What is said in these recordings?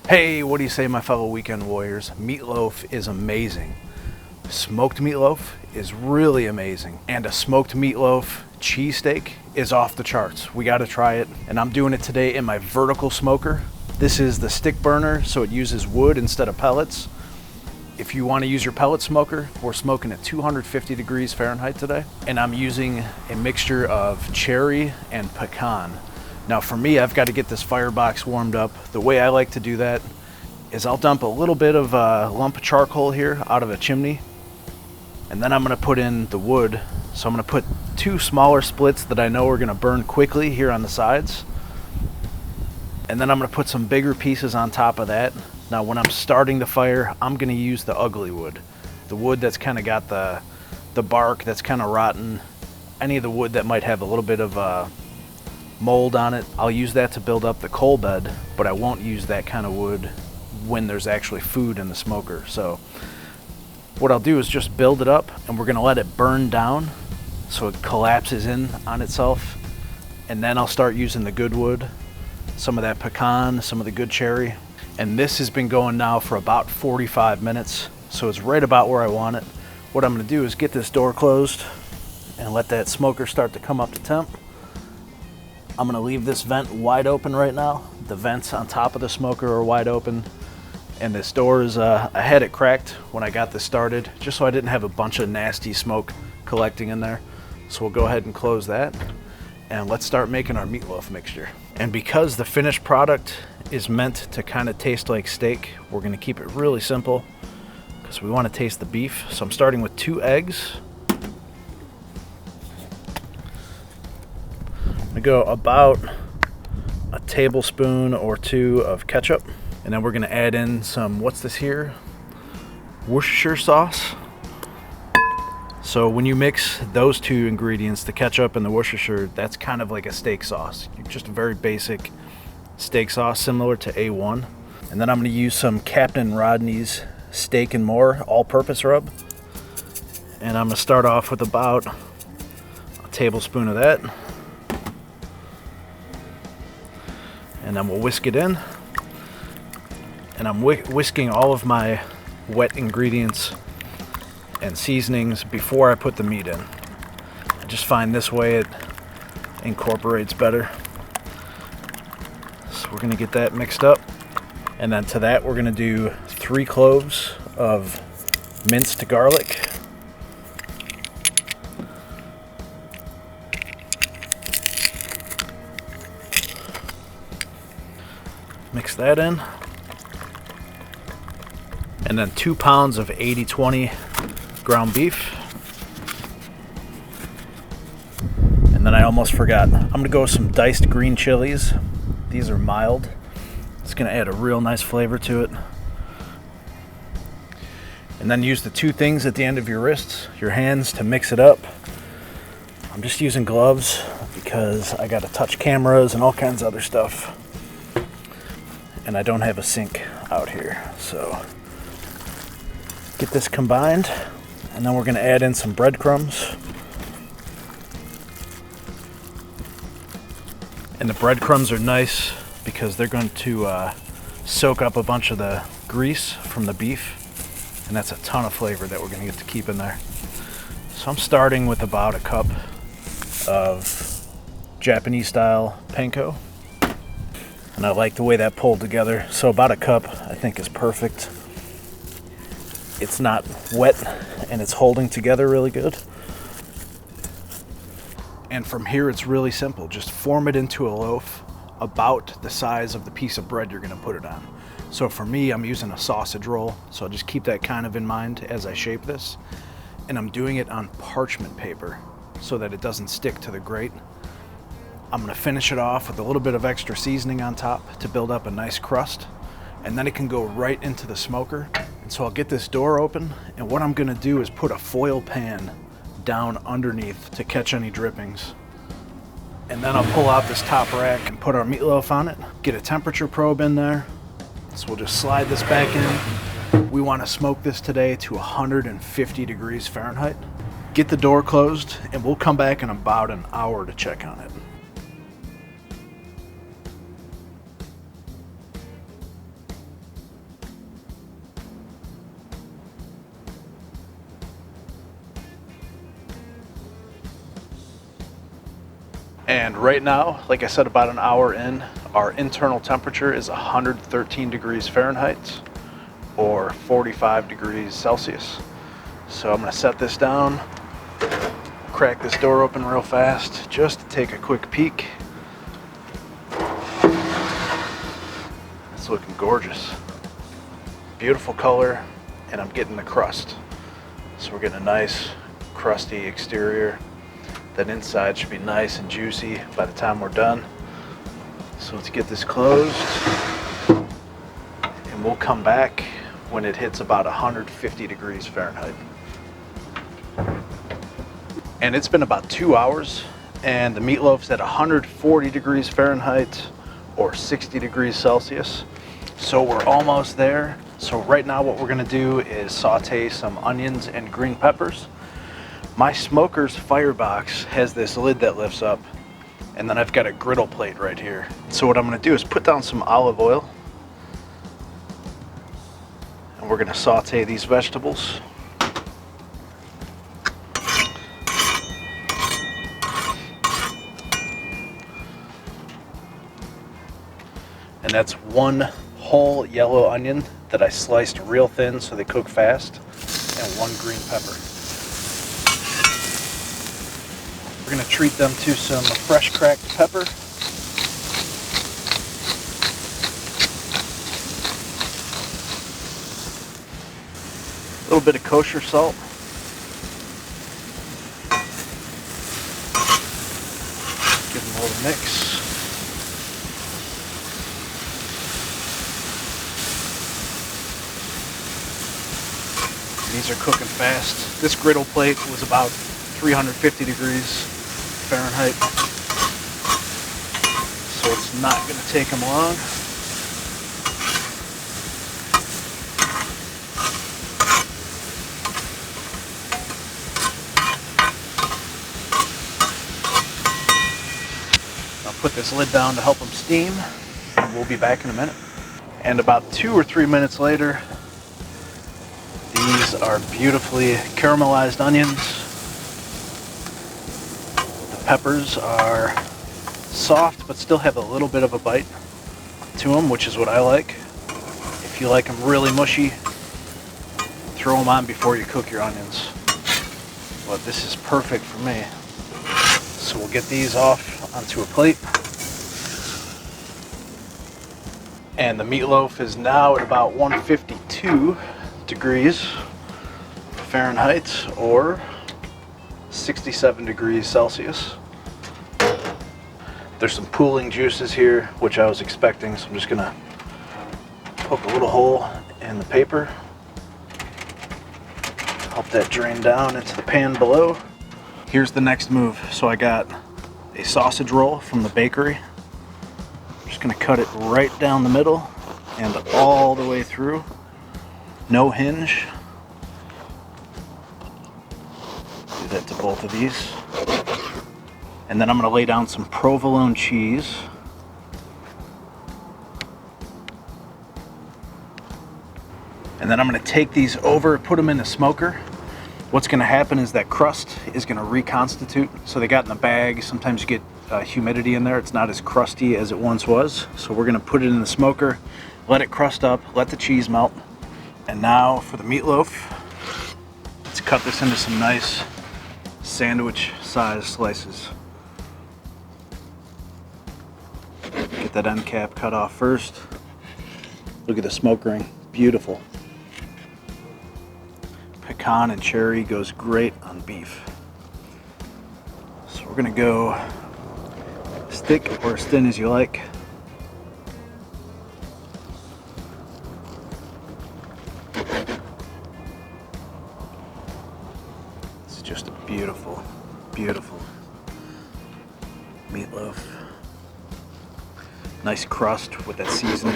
Hey, what do you say, my fellow weekend warriors? Meatloaf is amazing. Smoked meatloaf is really amazing. And a smoked meatloaf cheesesteak is off the charts. We gotta try it. And I'm doing it today in my vertical smoker. This is the stick burner, so it uses wood instead of pellets. If you want to use your pellet smoker, we're smoking at 250 degrees Fahrenheit today. And I'm using a mixture of cherry and pecan. Now for me, I've got to get this firebox warmed up. The way I like to do that is I'll dump a little bit of a lump of charcoal here out of a chimney, and then I'm going to put in the wood. So I'm going to put two smaller splits that I know are going to burn quickly here on the sides, and then I'm going to put some bigger pieces on top of that. Now when I'm starting the fire, I'm going to use the ugly wood, the wood that's kind of got the bark that's kind of rotten, any of the wood that might have a little bit of mold on it. I'll use that to build up the coal bed, but I won't use that kind of wood when there's actually food in the smoker. So what I'll do is just build it up, and we're going to let it burn down so it collapses in on itself, and then I'll start using the good wood, some of that pecan, some of the good cherry. And this has been going now for about 45 minutes, so it's right about where I want it. What I'm going to do is get this door closed and let that smoker start to come up to temp. I'm going to leave this vent wide open right now. The vents on top of the smoker are wide open, and this door is, I had it cracked when I got this started, just so I didn't have a bunch of nasty smoke collecting in there. So we'll go ahead and close that, and let's start making our meatloaf mixture. And because the finished product is meant to kind of taste like steak, we're going to keep it really simple because we want to taste the beef. So I'm starting with 2 eggs. I go about a tablespoon or 2 of ketchup, and then we're going to add in some, what's this here? Worcestershire sauce. So when you mix those 2 ingredients, the ketchup and the Worcestershire, that's kind of like a steak sauce. Just a very basic steak sauce similar to A1. And then I'm going to use some Captain Rodney's Steak and More all-purpose rub. And I'm going to start off with about a tablespoon of that. And then we'll whisk it in. And I'm whisking all of my wet ingredients and seasonings before I put the meat in. I just find this way it incorporates better. So we're gonna get that mixed up. And then to that we're gonna do 3 cloves of minced garlic. Mix that in. And then 2 pounds of 80/20 ground beef. And then I almost forgot, I'm gonna go with some diced green chilies. These are mild. It's gonna add a real nice flavor to it. And then use the 2 things at the end of your wrists, your hands, to mix it up. I'm just using gloves because I gotta touch cameras and all kinds of other stuff. And I don't have a sink out here, so get this combined, and then we're going to add in some breadcrumbs. And the breadcrumbs are nice because they're going to soak up a bunch of the grease from the beef, and that's a ton of flavor that we're going to get to keep in there. So I'm starting with about a cup of Japanese style panko. And I like the way that pulled together. So about a cup, I think, is perfect. It's not wet, and it's holding together really good. And from here, it's really simple. Just form it into a loaf about the size of the piece of bread you're gonna put it on. So for me, I'm using a sausage roll. So I'll just keep that kind of in mind as I shape this. And I'm doing it on parchment paper so that it doesn't stick to the grate. I'm going to finish it off with a little bit of extra seasoning on top to build up a nice crust, and then it can go right into the smoker. And so I'll get this door open, and what I'm going to do is put a foil pan down underneath to catch any drippings. And then I'll pull out this top rack and put our meatloaf on it, get a temperature probe in there. So we'll just slide this back in. We want to smoke this today to 150 degrees Fahrenheit. Get the door closed, and we'll come back in about an hour to check on it. And right now, like I said, about an hour in, our internal temperature is 113 degrees Fahrenheit or 45 degrees Celsius. So I'm gonna set this down, crack this door open real fast, just to take a quick peek. It's looking gorgeous. Beautiful color, and I'm getting the crust. So we're getting a nice crusty exterior. That inside should be nice and juicy by the time we're done. So let's get this closed, and we'll come back when it hits about 150 degrees Fahrenheit. And it's been about 2 hours, and the meatloaf's at 140 degrees Fahrenheit or 60 degrees Celsius. So we're almost there. So right now what we're gonna do is saute some onions and green peppers. My smoker's firebox has this lid that lifts up, and then I've got a griddle plate right here. So what I'm gonna do is put down some olive oil, and we're gonna saute these vegetables. And that's one whole yellow onion that I sliced real thin so they cook fast, and one green pepper. We're gonna treat them to some fresh cracked pepper. A little bit of kosher salt. Give them a little mix. These are cooking fast. This griddle plate was about 350 degrees Fahrenheit, so it's not going to take them long. I'll put this lid down to help them steam, and we'll be back in a minute. And about 2 or 3 minutes later, these are beautifully caramelized onions. Peppers are soft but still have a little bit of a bite to them, which is what I like. If you like them really mushy, throw them on before you cook your onions. But this is perfect for me. So we'll get these off onto a plate. And the meatloaf is now at about 152 degrees Fahrenheit or 67 degrees Celsius. There's some pooling juices here, which I was expecting, so I'm just gonna poke a little hole in the paper, help that drain down into the pan below. Here's the next move. So I got a sausage roll from the bakery. I'm just gonna cut it right down the middle and all the way through. No hinge. Do that to both of these. And then I'm going to lay down some provolone cheese. And then I'm going to take these over, put them in the smoker. What's going to happen is that crust is going to reconstitute. So they got in the bag. Sometimes you get humidity in there. It's not as crusty as it once was. So we're going to put it in the smoker, let it crust up, let the cheese melt. And now for the meatloaf. Let's cut this into some nice sandwich size slices. Get that end cap cut off first. Look at the smoke ring, beautiful. Pecan and cherry goes great on beef. So we're gonna go as thick or as thin as you like. It's just a beautiful, beautiful meatloaf. Nice crust with that seasoning.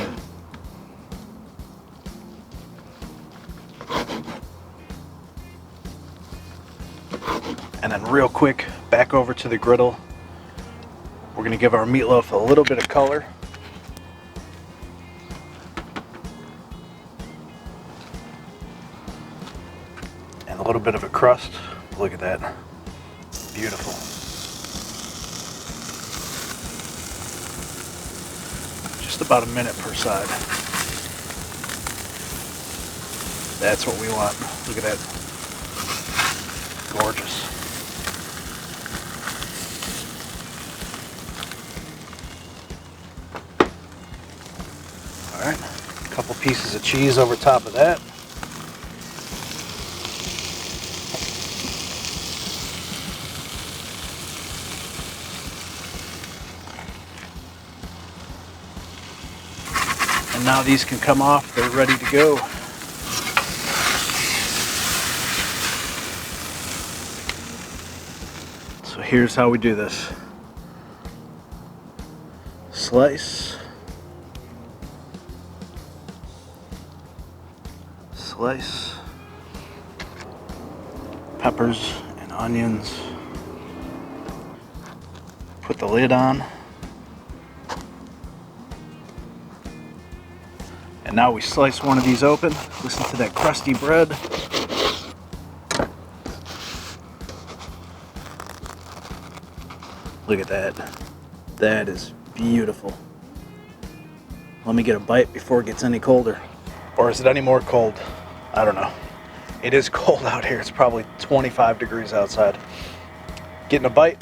And then real quick, back over to the griddle. We're gonna give our meatloaf a little bit of color. And a little bit of a crust. Look at that, beautiful. just about a minute per side. That's what we want. Look at that. Gorgeous. All right, a couple pieces of cheese over top of that. And now these can come off, they're ready to go. So here's how we do this. Slice. Slice. Peppers and onions. Put the lid on. And now we slice one of these open. Listen to that crusty bread. Look at that. That is beautiful. Let me get a bite before it gets any colder. Or is it any more cold? I don't know. It is cold out here. It's probably 25 degrees outside. Getting a bite.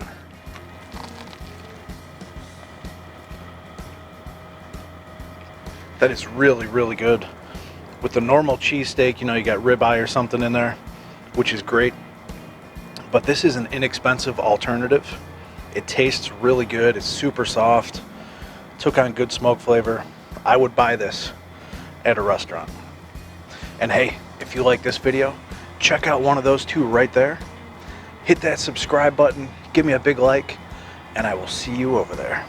That is really, really good. With the normal cheesesteak, you know, you got ribeye or something in there, which is great. But this is an inexpensive alternative. It tastes really good. It's super soft. Took on good smoke flavor. I would buy this at a restaurant. And hey, if you like this video, check out one of those two right there. Hit that subscribe button, give me a big like, and I will see you over there.